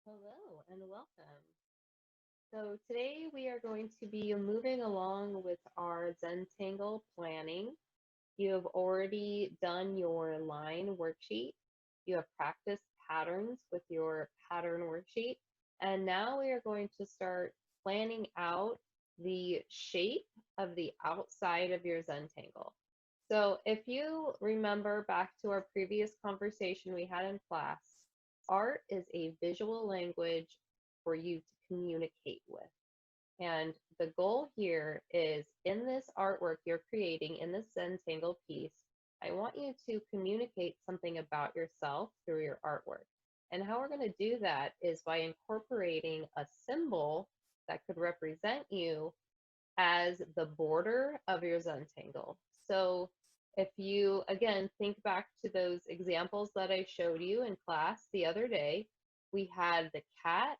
Hello and welcome. So today we are going to be moving along with our Zentangle planning. You have already done your line worksheet. You have practiced patterns with your pattern worksheet. And now we are going to start planning out the shape of the outside of your Zentangle. So if you remember back to our previous conversation we had in class, art is a visual language for you to communicate with. And the goal here is in this artwork you're creating in this Zentangle piece, I want you to communicate something about yourself through your artwork. And how we're going to do that is by incorporating a symbol that could represent you as the border of your Zentangle. So if you, again, think back to those examples that I showed you in class the other day, we had the cat,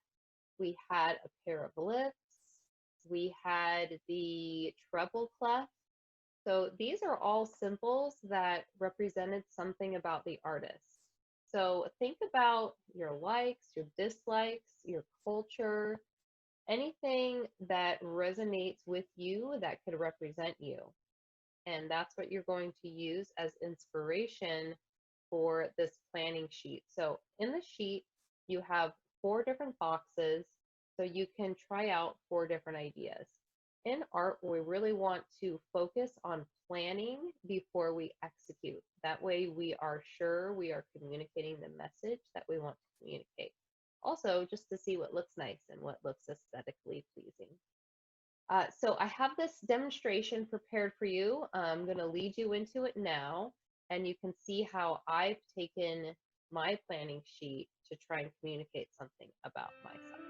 we had a pair of lips, we had the treble clef. So these are all symbols that represented something about the artist. So think about your likes, your dislikes, your culture, anything that resonates with you that could represent you. And that's what you're going to use as inspiration for this planning sheet. So in the sheet, you have 4 different boxes, so you can try out 4 different ideas. In art, we really want to focus on planning before we execute. That way we are sure we are communicating the message that we want to communicate. Also, just to see what looks nice and what looks aesthetically pleasing. So I have this demonstration prepared for you. I'm going to lead you into it now, and you can see how I've taken my planning sheet to try and communicate something about myself.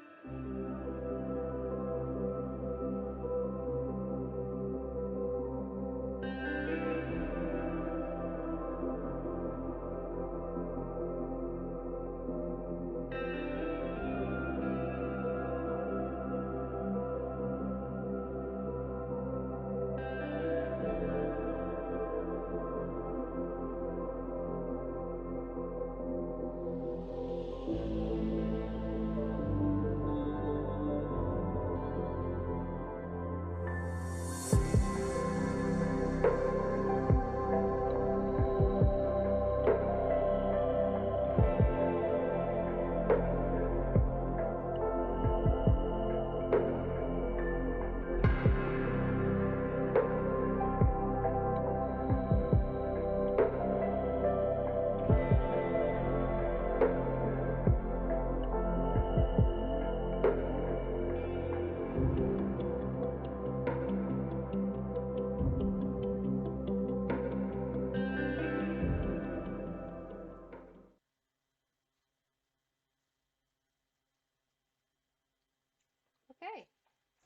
Okay,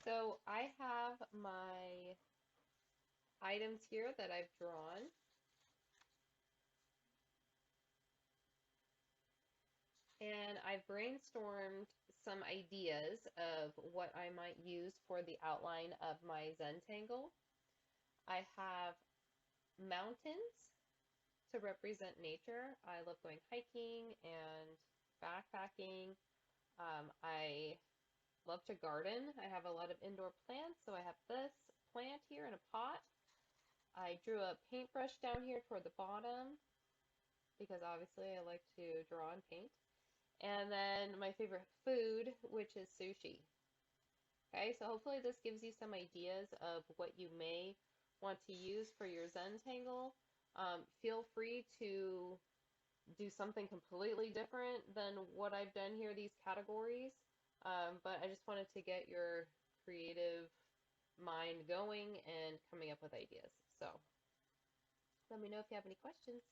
so I have my items here that I've drawn. And I've brainstormed some ideas of what I might use for the outline of my Zentangle. I have mountains to represent nature. I love going hiking and backpacking. I love to garden. I have a lot of indoor plants, so I have this plant here in a pot. I drew a paintbrush down here toward the bottom because obviously I like to draw and paint. And then my favorite food, which is sushi. Okay, so hopefully this gives you some ideas of what you may want to use for your Zentangle. Feel free to do something completely different than what I've done here, these categories. But I just wanted to get your creative mind going and coming up with ideas. So let me know if you have any questions.